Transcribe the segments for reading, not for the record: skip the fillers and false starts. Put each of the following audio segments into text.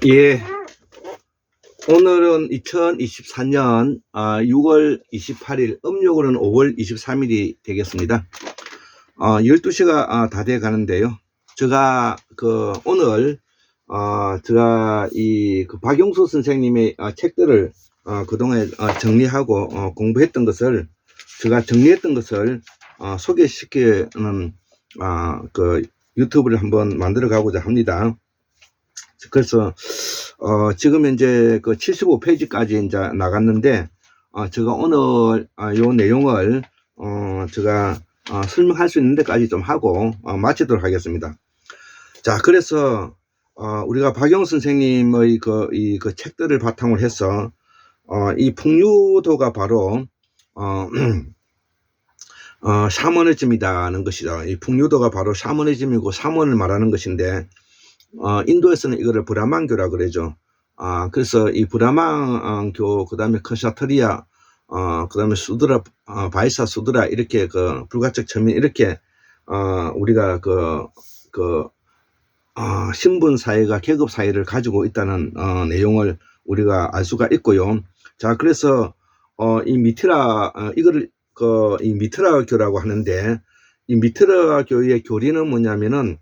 예, 오늘은 2024년 6월 28일, 음력으로는 5월 23일이 되겠습니다. 12시가 다 돼 가는데요. 제가 오늘 제가 박용수 선생님의 책들을 그동안 정리하고 공부했던 것을, 제가 정리했던 것을 소개시키는 유튜브를 한번 만들어 가고자 합니다. 그래서 지금 이제 75페이지까지 이제 나갔는데, 제가 오늘 요 내용을 제가 설명할 수 있는 데까지 좀 하고 마치도록 하겠습니다. 자, 그래서 우리가 박용수 선생님의 이 책들을 바탕으로 해서 이 풍류도가 바로 샤머니즘이라는 것이죠. 이 풍류도가 바로 샤머니즘이고 샤먼을 말하는 것인데, 인도에서는 이거를 브라만교라 그러죠. 그래서 이 브라만교, 그 다음에 크샤트리아, 그 다음에 수드라, 바이사 수드라, 이렇게 불가적 천민, 이렇게 우리가 신분 사회가 계급 사회를 가지고 있다는 내용을 우리가 알 수가 있고요. 자, 그래서 이 미트라, 이거를 이 미트라교라고 하는데, 이 미트라교의 교리는 뭐냐면은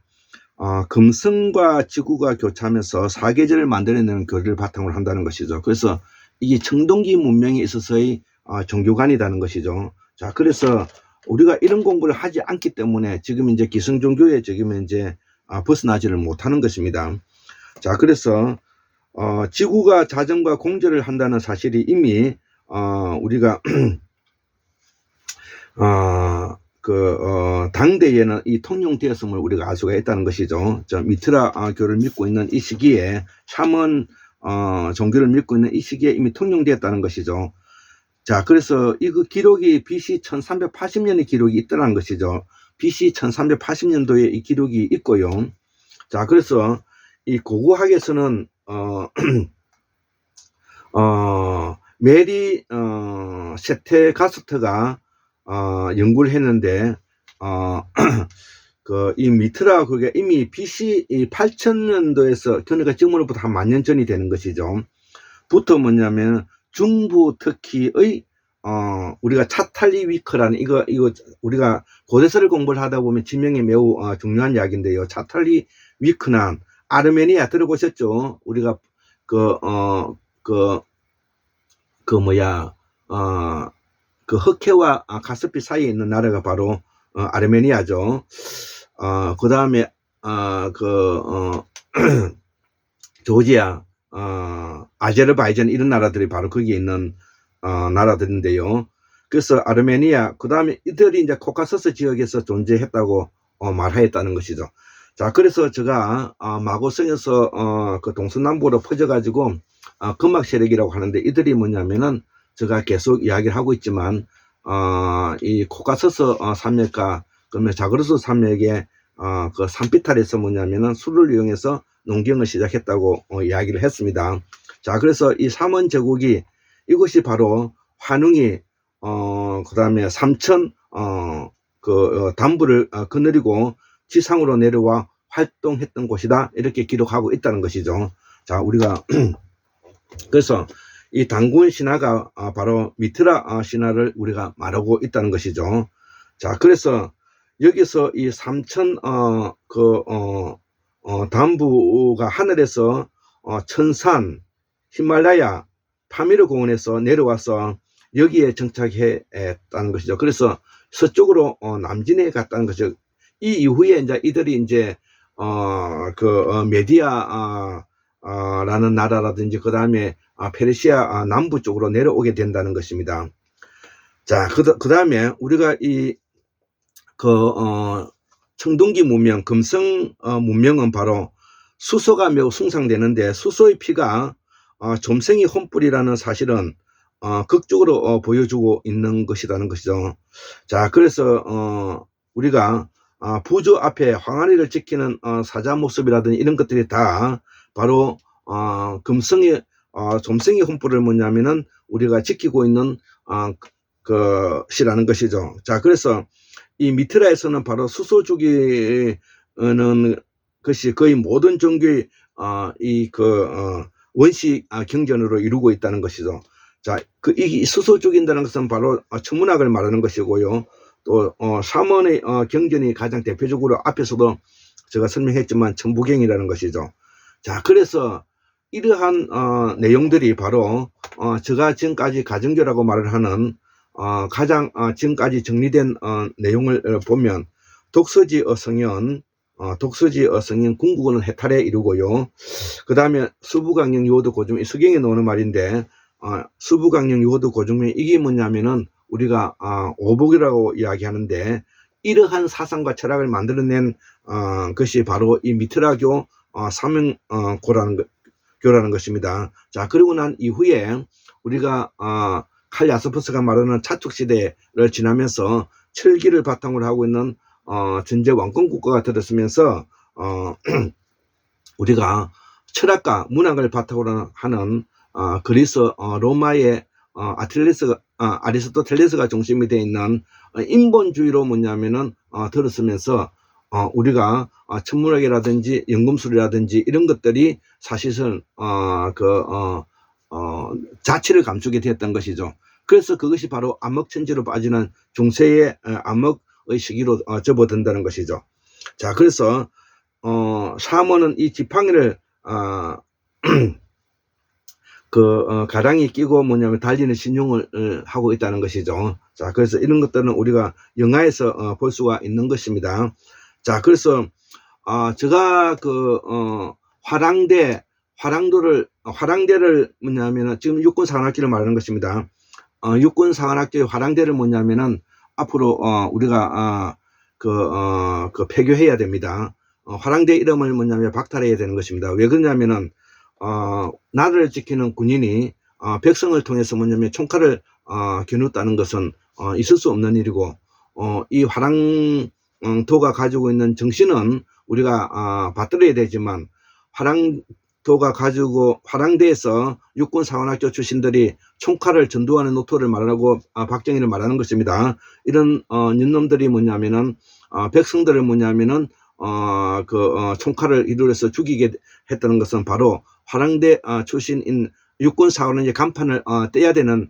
금성과 지구가 교차하면서 사계절을 만들어내는 교리를 바탕으로 한다는 것이죠. 그래서 이게 청동기 문명에 있어서의 종교관이라는 것이죠. 자, 그래서 우리가 이런 공부를 하지 않기 때문에 지금 이제 기성종교에 지금 이제 벗어나지를 못하는 것입니다. 자, 그래서 지구가 자전과 공절을 한다는 사실이 이미 우리가 당대에는 이 통용되었음을 우리가 알 수가 있다는 것이죠. 미트라교를 믿고 있는 이 시기에, 샤먼 종교를 믿고 있는 이 시기에 이미 통용되었다는 것이죠. 자, 그래서 이 기록이 BC 1380년의 기록이 있다는 것이죠. BC 1380년도에 이 기록이 있고요. 자, 그래서 이 고고학에서는 메리 세테가스트가 연구를 했는데, 이 미트라, 그게 이미 BC 8000년도에서, 그러니까 지금으로부터 한 10,000년 전이 되는 것이죠. 부터 뭐냐면, 중부 터키의, 우리가 차탈리 위크라는, 이거 우리가 고대서를 공부를 하다 보면 지명이 매우 중요한 이야기인데요. 차탈리 위크는 아르메니아 들어보셨죠? 우리가 흑해와 카스피 사이에 있는 나라가 바로 아르메니아죠. 그 다음에 조지아, 아제르바이잔, 이런 나라들이 바로 거기에 있는 나라들인데요. 그래서 아르메니아, 그 다음에 이들이 이제 코카서스 지역에서 존재했다고 말하였다는 것이죠. 자, 그래서 제가 마고성에서 동서남북으로 퍼져가지고 금막 세력이라고 하는데, 이들이 뭐냐면은, 제가 계속 이야기를 하고 있지만, 이 코카서스 산맥과 그러면 자그로스 산맥의 산비탈에서 뭐냐면은 술을 이용해서 농경을 시작했다고 이야기를 했습니다. 자, 그래서 이 삼원 제국이, 이것이 바로 환웅이 그 다음에 삼천 담부를 거느리고 지상으로 내려와 활동했던 곳이다, 이렇게 기록하고 있다는 것이죠. 자, 우리가 그래서 이 단군 신화가 바로 미트라 신화를 우리가 말하고 있다는 것이죠. 자, 그래서 여기서 이 삼천 담부가 하늘에서 천산, 히말라야, 파미르 공원에서 내려와서 여기에 정착했다는 것이죠. 그래서 서쪽으로 남진에 갔다는 것이죠. 이 이후에 이제 이들이 이제 메디아 라는 나라라든지, 그 다음에 페르시아 남부 쪽으로 내려오게 된다는 것입니다. 자, 그 다음에 우리가 이 청동기 문명, 금성 문명은 바로 수소가 매우 숭상되는데, 수소의 피가 점생이 혼불이라는 사실은 극적으로 보여주고 있는 것이라는 것이죠. 자, 그래서 우리가 부조 앞에 항아리를 지키는 사자 모습이라든지 이런 것들이 다 바로 점생이 혼불을 뭐냐면은 우리가 지키고 있는 것이라는 것이죠. 자, 그래서 이 미트라에서는 바로 수소 주기는 것이 거의 모든 종교의 원시 경전으로 이루고 있다는 것이죠. 자, 이 수소 죽인다는 것은 바로 천문학을 말하는 것이고요. 또 삼원의 경전이 가장 대표적으로 앞에서도 제가 설명했지만 천부경이라는 것이죠. 자, 그래서 이러한 내용들이 바로 제가 지금까지 가정교라고 말을 하는 가장 지금까지 정리된 내용을 보면 독서지 어성현, 궁극어는 해탈에 이루고요. 그 다음에 수부강령 유호도 고중, 이 서경에 나오는 말인데 수부강령 유호도 고중면 이게 뭐냐면은 우리가 오복이라고 이야기하는데 이러한 사상과 철학을 만들어낸 것이 바로 이 미트라교 사명교라는 것입니다. 자, 그리고 난 이후에 우리가 칼 야스퍼스가 말하는 차축시대를 지나면서 철기를 바탕으로 하고 있는 전제 왕권 국가가 들었으면서 우리가 철학과 문학을 바탕으로 하는 그리스 로마의 아리스토텔레스가 중심이 되어 있는 인본주의로 뭐냐면은 들었으면서 우리가 천문학이라든지 연금술이라든지 이런 것들이 사실은 자치를 감추게 되었던 것이죠. 그래서 그것이 바로 암흑천지로 빠지는 중세의 암흑의 시기로 접어든다는 것이죠. 자, 그래서 사모는 이 지팡이를 가랑이 끼고 뭐냐면 달리는 신용을 하고 있다는 것이죠. 자, 그래서 이런 것들은 우리가 영화에서 볼 수가 있는 것입니다. 자, 그래서 제가 화랑대를 뭐냐면은 지금 육군사관학교를 말하는 것입니다. 육군사관학교의 화랑대를 뭐냐면은 앞으로 우리가 폐교해야 됩니다. 화랑대 이름을 뭐냐면 박탈해야 되는 것입니다. 왜 그러냐면은 나라를 지키는 군인이 백성을 통해서 뭐냐면 총칼을 겨누었다는 것은 있을 수 없는 일이고 이 화랑도가 가지고 있는 정신은 우리가 받들어야 되지만 화랑대에서 육군사관학교 출신들이 총칼을 전두환의 노토를 말하고 박정희를 말하는 것입니다. 이런 년놈들이 뭐냐면은 백성들을 뭐냐면은 총칼을 휘둘러서 죽이게 했다는 것은 바로 화랑대 출신인 육군사관의 간판을 떼야 되는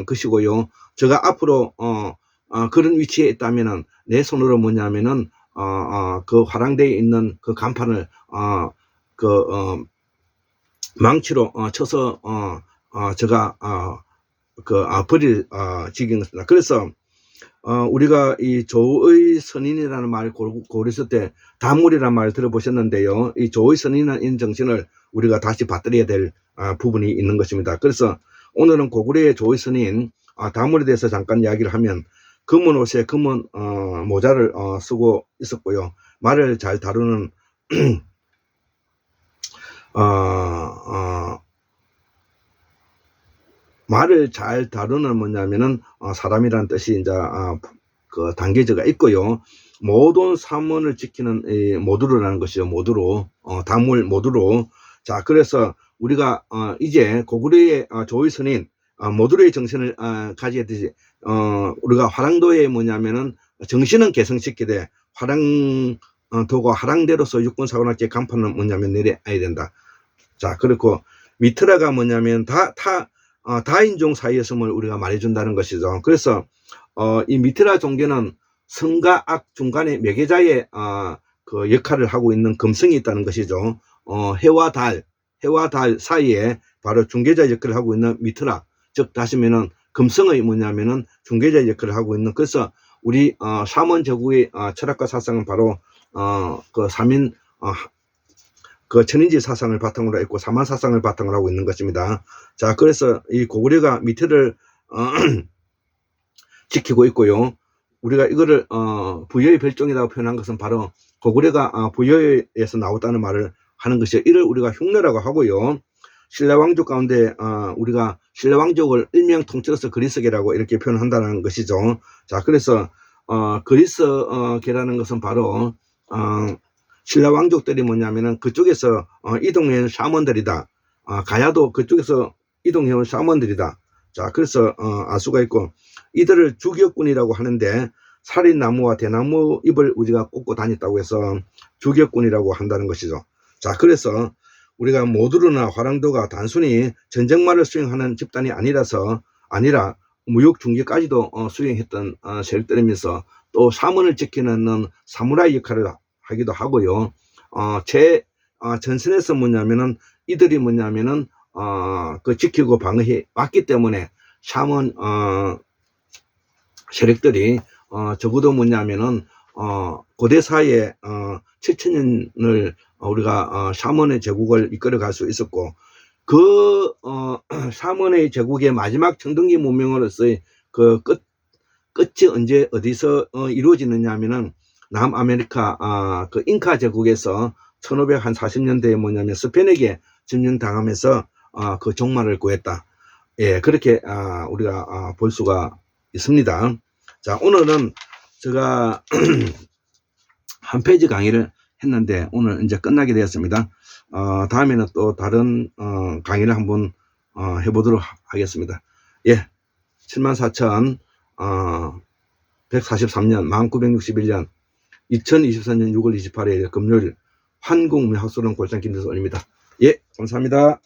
것이고요. 제가 앞으로 그런 위치에 있다면은 내 손으로 뭐냐면은 그 화랑대에 있는 그 간판을 망치로 쳐서 제가 버릴 지경이었습니다. 그래서 우리가 이 조의 선인이라는 말을 고르실 때 다물이라는 말을 들어보셨는데요. 이 조의 선인이라는 정신을 우리가 다시 받들어야 될 부분이 있는 것입니다. 그래서 오늘은 고구려의 조의 선인 다물에 대해서 잠깐 이야기를 하면 검은 옷에 검은 모자를 쓰고 있었고요. 말을 잘 다루는 말을 잘 다루는 뭐냐면은 사람이라는 뜻이 이제 단계제가 있고요. 모든 사문을 지키는 이 모두로라는 것이죠. 모두로 다물 모두로. 자, 그래서 우리가 이제 고구려의 조의 선인 모두로의 정신을 가지게 되지. 우리가 화랑도에 뭐냐면은 정신은 개성시키되 화랑도가 화랑대로서 육군사관학교의 간판은 뭐냐면 내려야 된다. 자, 그리고 미트라가 뭐냐면 다인종 사이였음을 우리가 말해준다는 것이죠. 그래서 이 미트라 종교는 성과 악 중간에 매개자의 그 역할을 하고 있는 금성이 있다는 것이죠. 해와 달 사이에 바로 중개자 역할을 하고 있는 미트라, 즉 다시면은 금성의 뭐냐면은 중개자 역할을 하고 있는. 그래서 우리 삼원제국의 철학과 사상은 바로 그 삼인 그 천인지 사상을 바탕으로 했고 사만 사상을 바탕으로 하고 있는 것입니다. 자, 그래서 이 고구려가 미트를 지키고 있고요. 우리가 이거를 부여의 별종이라고 표현한 것은 바로 고구려가 부여에서 나왔다는 말을 하는 것이 이를 우리가 흉내라고 하고요. 신라 왕족 가운데 우리가 신라 왕족을 일명 통째로서 그리스계라고 이렇게 표현한다는 것이죠. 자, 그래서 그리스계라는 것은 바로 신라 왕족들이 뭐냐면은 그쪽에서 이동해온 샤먼들이다. 가야도 그쪽에서 이동해온 샤먼들이다. 자, 그래서 알 수가 있고 이들을 주격군이라고 하는데 살인나무와 대나무 잎을 우리가 꽂고 다녔다고 해서 주격군이라고 한다는 것이죠. 자, 그래서 우리가 모두르나 화랑도가 단순히 전쟁말을 수행하는 집단이 아니라 무역중개까지도 수행했던 세력들이면서 또 사문을 지키는 사무라이 역할을 하기도 하고요. 전선에서 뭐냐면은 이들이 뭐냐면은 그 지키고 방어해 왔기 때문에 샤먼 세력들이 적어도 뭐냐면은 고대사에 7천년을 우리가 샤먼의 제국을 이끌어갈 수 있었고, 그 샤먼의 제국의 마지막 청동기 문명으로서의 그 끝이 언제 어디서 이루어지느냐 하면은 남아메리카 그 잉카 제국에서 1540년대에 뭐냐면 스페인에게 점령당하면서 그 종말을 구했다. 예, 그렇게 우리가 볼 수가 있습니다. 자, 오늘은 제가 한 페이지 강의를 했는데 오늘 이제 끝나게 되었습니다. 다음에는 또 다른 강의를 한번 해보도록 하겠습니다. 예, 74,143년 1961년 2024년 6월 28일 금요일 한국무역학술원 골장 김대수 올립니다. 예, 감사합니다.